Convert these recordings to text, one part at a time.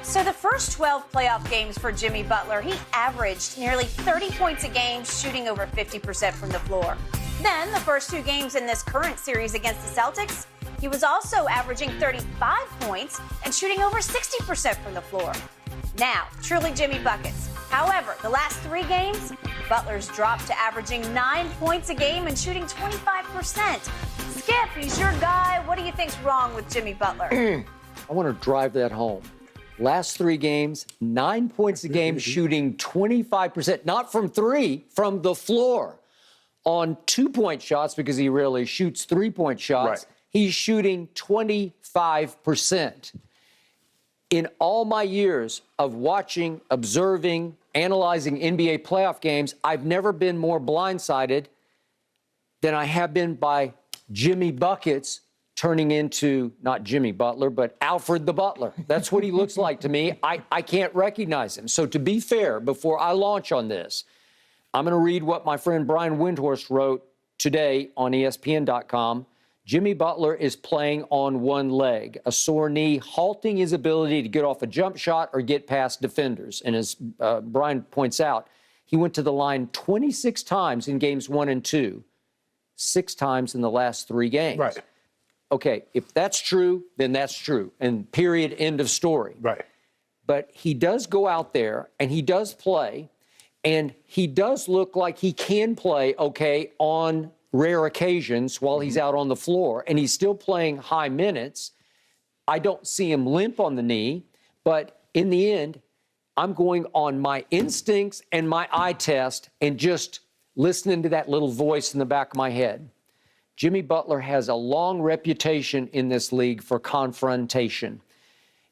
So the first 12 playoff games for Jimmy Butler, he averaged nearly 30 points a game, shooting over 50% from the floor. Then the first 2 games in this current series against the Celtics, he was also averaging 35 points and shooting over 60% from the floor. Now, truly Jimmy buckets. However, the last 3 games, Butler's dropped to averaging 9 points a game and shooting 25%. Skip, he's your guy. What do you think's wrong with Jimmy Butler? I want to drive that home. Last 3 games, 9 points a game, shooting 25%, not from 3, from the floor. On 2-point shots, because he rarely shoots 3-point shots, he's shooting 25%. In all my years of watching, observing, analyzing NBA playoff games, I've never been more blindsided than I have been by Jimmy Buckets turning into, not Jimmy Butler, but Alfred the Butler. That's what he looks like to me. I can't recognize him. So to be fair, before I launch on this, I'm going to read what my friend Brian Windhorst wrote today on ESPN.com. Jimmy Butler is playing on one leg, a sore knee, halting his ability to get off a jump shot or get past defenders. And as Brian points out, he went to the line 26 times in games 1 and 2, 6 times in the last 3 games. Right. Okay, if that's true, then that's true. And period, end of story. Right. But he does go out there and he does play, and he does look like he can play okay on rare occasions while he's out on the floor, and he's still playing high minutes. I don't see him limp on the knee, but in the end, I'm going on my instincts and my eye test and just listening to that little voice in the back of my head. Jimmy Butler has a long reputation in this league for confrontation.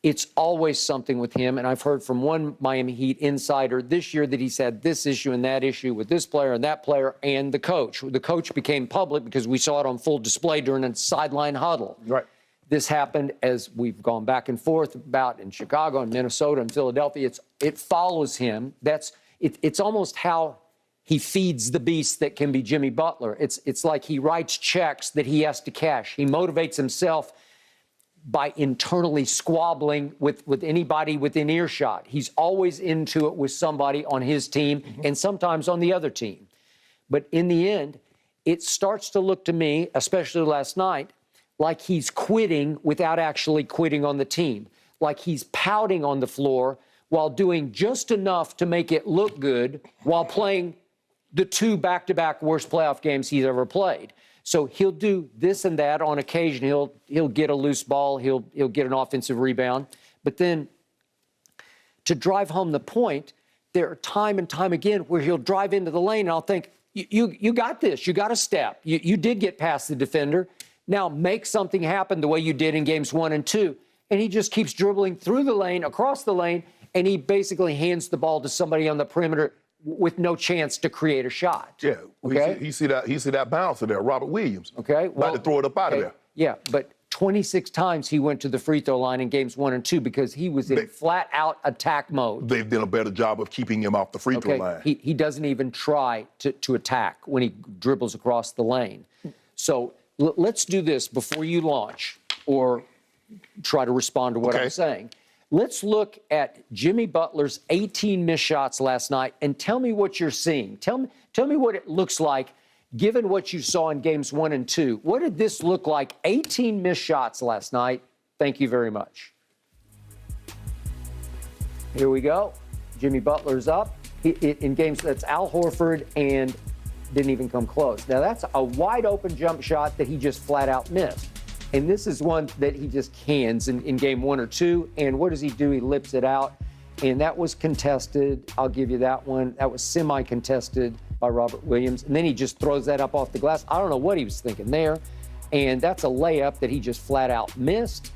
It's always something with him, and I've heard from one Miami Heat insider this year that he's had this issue and that issue with this player and that player and the coach. The coach became public because we saw it on full display during a sideline huddle. Right. This happened, as we've gone back and forth about, in Chicago and Minnesota and Philadelphia. It follows him. It's almost how he feeds the beast that can be Jimmy Butler. It's like he writes checks that he has to cash. He motivates himself by internally squabbling with anybody within earshot. He's always into it with somebody on his team and sometimes on the other team. But in the end, it starts to look to me, especially last night, like he's quitting without actually quitting on the team, like he's pouting on the floor while doing just enough to make it look good while playing the 2 back-to-back worst playoff games he's ever played. So he'll do this and that on occasion. He'll get a loose ball. He'll get an offensive rebound. But then to drive home the point, there are time and time again where he'll drive into the lane and I'll think, you got this. You got a step. You did get past the defender. Now make something happen the way you did in games 1 and 2. And he just keeps dribbling through the lane, across the lane, and he basically hands the ball to somebody on the perimeter with no chance to create a shot. Yeah. Okay. He see that bouncer there, Robert Williams. Okay. About to throw it up out of there. Yeah, but 26 times he went to the free throw line in games 1 and 2 because he was in flat-out attack mode. They've done a better job of keeping him off the free throw line. He doesn't even try to attack when he dribbles across the lane. So let's do this before you launch or try to respond to what I'm saying. Let's look at Jimmy Butler's 18 missed shots last night and tell me what you're seeing. Tell me what it looks like given what you saw in games 1 and 2. What did this look like? 18 missed shots last night. Thank you very much. Here we go. Jimmy Butler's up. In games, that's Al Horford and didn't even come close. Now, that's a wide open jump shot that he just flat out missed. And this is one that he just cans in game 1 or 2. And what does he do? He lips it out. And that was contested. I'll give you that one. That was semi-contested by Robert Williams. And then he just throws that up off the glass. I don't know what he was thinking there. And that's a layup that he just flat out missed.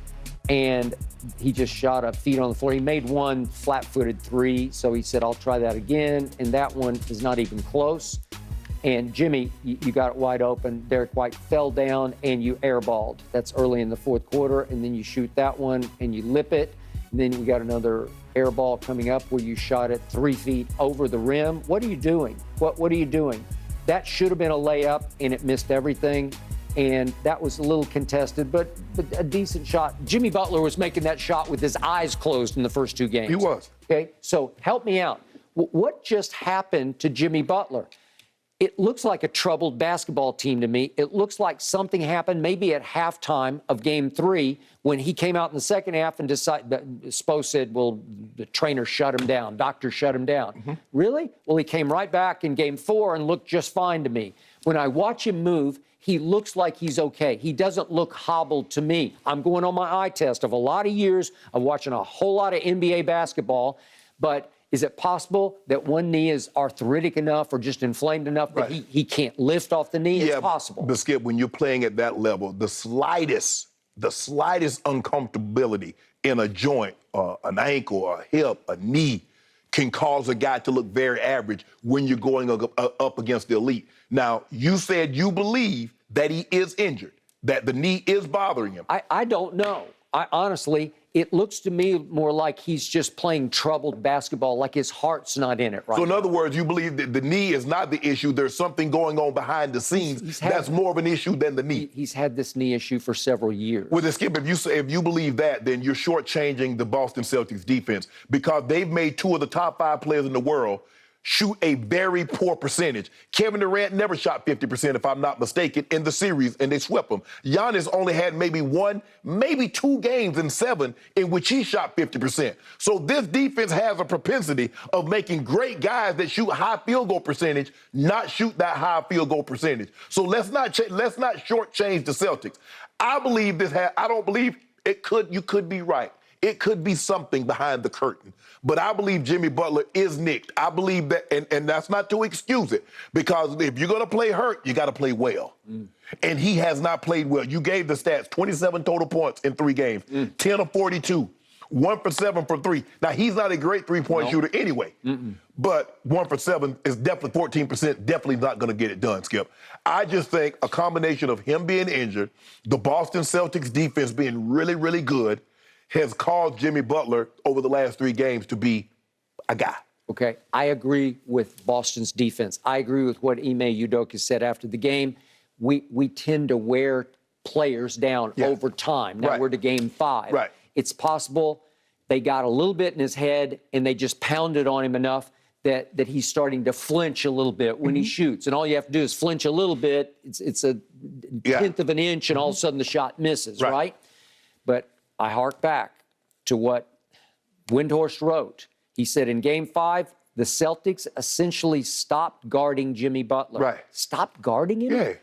And he just shot up feet on the floor. He made one flat-footed 3. So he said, I'll try that again. And that one is not even close. And Jimmy, you got it wide open. Derek White fell down and you airballed. That's early in the 4th quarter. And then you shoot that one and you lip it. And then we got another air ball coming up where you shot it 3 feet over the rim. What are you doing? What are you doing? That should have been a layup and it missed everything. and that was a little contested, but a decent shot. Jimmy Butler was making that shot with his eyes closed in the first two games. He was. Okay, so help me out. What just happened to Jimmy Butler? It looks like a troubled basketball team to me. It looks like something happened maybe at halftime of Game 3 when he came out in the second half and Spo said, well, the trainer shut him down, doctor shut him down. Mm-hmm. Really? Well, he came right back in Game 4 and looked just fine to me. When I watch him move, he looks like he's okay. He doesn't look hobbled to me. I'm going on my eye test of a lot of years of watching a whole lot of NBA basketball, but is it possible that one knee is arthritic enough or just inflamed enough that he can't lift off the knee? It's possible. But Skip, when you're playing at that level, the slightest uncomfortability in a joint, an ankle, a hip, a knee, can cause a guy to look very average when you're going up against the elite. Now, you said you believe that he is injured, that the knee is bothering him. I don't know. Honestly, it looks to me more like he's just playing troubled basketball, like his heart's not in it right So in now. other words, you believe that the knee is not the issue. There's something going on behind the scenes that's more of an issue than the knee. He's had this knee issue for several years. Well, then, Skip, if you believe that, then you're shortchanging the Boston Celtics defense because they've made two of the top 5 players in the world shoot a very poor percentage. Kevin Durant never shot 50%, if I'm not mistaken, in the series, and they swept him. Giannis only had maybe 1, maybe 2 games in 7 in which he shot 50%. So this defense has a propensity of making great guys that shoot high field goal percentage not shoot that high field goal percentage. So let's not shortchange the Celtics. I believe I don't believe it could. You could be right. It could be something behind the curtain. But I believe Jimmy Butler is nicked. I believe that, and that's not to excuse it, because if you're going to play hurt, you got to play well. And he has not played well. You gave the stats, 27 total points in 3 games, 10 of 42, 1 for 7 from 3. Now, he's not a great three-point shooter anyway, but 1 for 7 is definitely 14%, definitely not going to get it done, Skip. I just think a combination of him being injured, the Boston Celtics defense being really, really good, has caused Jimmy Butler over the last 3 games to be a guy. Okay, I agree with Boston's defense. I agree with what Ime Udoka said after the game. We tend to wear players down over time. Now we're to Game 5. Right. It's possible they got a little bit in his head and they just pounded on him enough that he's starting to flinch a little bit when he shoots. And all you have to do is flinch a little bit. It's a tenth of an inch, and all of a sudden the shot misses, right? But I hark back to what Windhorst wrote. He said in Game 5, the Celtics essentially stopped guarding Jimmy Butler. Stopped guarding him?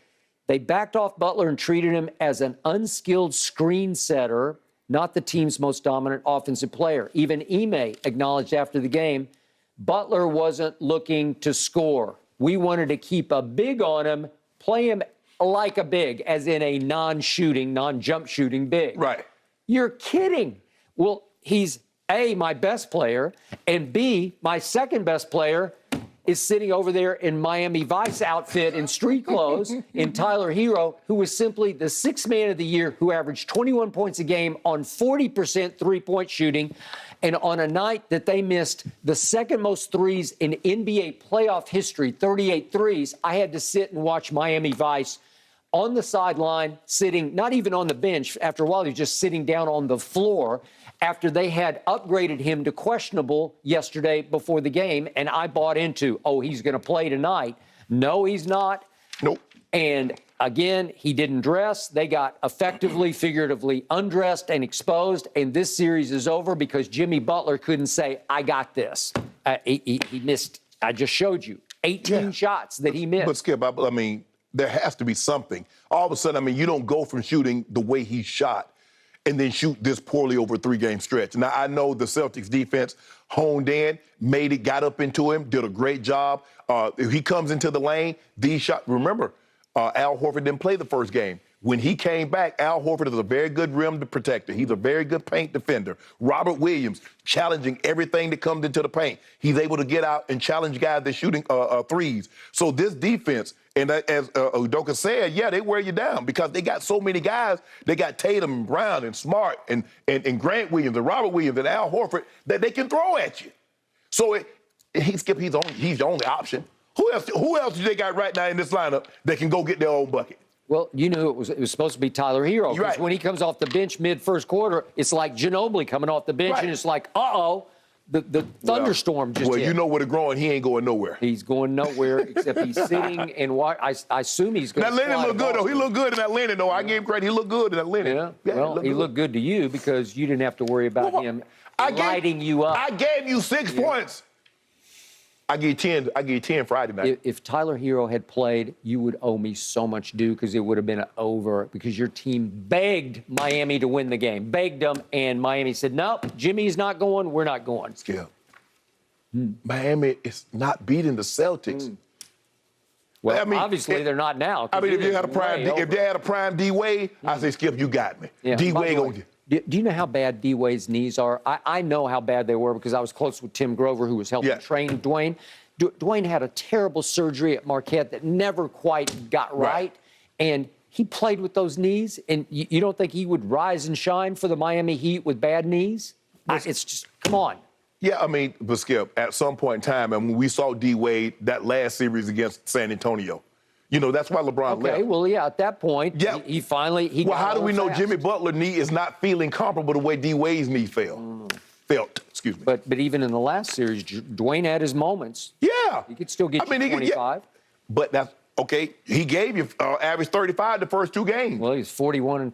They backed off Butler and treated him as an unskilled screen setter, not the team's most dominant offensive player. Even Ime acknowledged after the game, Butler wasn't looking to score. We wanted to keep a big on him, play him like a big, as in a non-shooting, non-jump shooting big. You're kidding. Well, he's A, my best player, and B, my second best player is sitting over there in Miami Vice outfit in street clothes in Tyler Hero, who was simply the 6th man of the year, who averaged 21 points a game on 40% three-point shooting. And on a night that they missed the second most threes in NBA playoff history, 38 threes, I had to sit and watch Miami Vice on the sideline, sitting, not even on the bench. After a while, he was just sitting down on the floor after they had upgraded him to questionable yesterday before the game. And I bought into, oh, he's going to play tonight. No, he's not. Nope. And again, he didn't dress. They got effectively, figuratively undressed and exposed. And this series is over because Jimmy Butler couldn't say, I got this. He missed, I just showed you, 18 shots that he missed. But Skip, I mean, there has to be something. All of a sudden, I mean, you don't go from shooting the way he shot and then shoot this poorly over a 3-game stretch. Now, I know the Celtics defense honed in, made it, got up into him, did a great job. If he comes into the lane, these shots, remember, Al Horford didn't play the first game. When he came back, Al Horford is a very good rim protector. He's a very good paint defender. Robert Williams challenging everything that comes into the paint. He's able to get out and challenge guys that shooting threes. So this defense, and as Udoka said, yeah, they wear you down because they got so many guys. They got Tatum and Brown and Smart and Grant Williams and Robert Williams and Al Horford that they can throw at you. So he's the only option. Who else do they got right now in this lineup that can go get their own bucket? Well, you knew it was supposed to be Tyler Hero. Because Right. when he comes off the bench mid-first quarter, it's like Ginobili coming off the bench, Right. and it's like, uh-oh, the thunderstorm just Well, hit. you know where they're growing. He ain't going nowhere. He's going nowhere except he's sitting and I assume he's going to That linen looked good, though. He looked good in that linen, though. I gave him credit. He looked good in that linen. Yeah, well, he looked good to you because you didn't have to worry about him lighting you up. I gave you 6 points. I gave 10. I gave 10 Friday night. If Tyler Hero had played, you would owe me so much due because it would have been over because your team begged Miami to win the game, begged them, and Miami said, nope, Jimmy's not going, we're not going. Skip. Miami is not beating the Celtics. Well, I mean, obviously they're not now. I mean, if it you is had a prime, way if they had a prime D Wade, I say, Skip, you got me. Yeah. D By Wade the way, going. do you know how bad D Wade's knees are? I know how bad they were because I was close with Tim Grover, who was helping train Dwayne. Dwayne had a terrible surgery at Marquette that never quite got right. And he played with those knees. And you don't think he would rise and shine for the Miami Heat with bad knees? It's just, come on. Yeah, I mean, but Skip, at some point in time, and when we saw D Wade that last series against San Antonio, you know, that's why LeBron left. Okay, well, yeah, at that point, he finally Well, how do we know fast. Jimmy Butler's knee is not feeling comparable to the way D Wade's knee felt? Excuse me. But even in the last series, Dwayne had his moments. Yeah. He could still get you 25. But that's okay. He gave you average 35 the first 2 games. Well, he's 41 and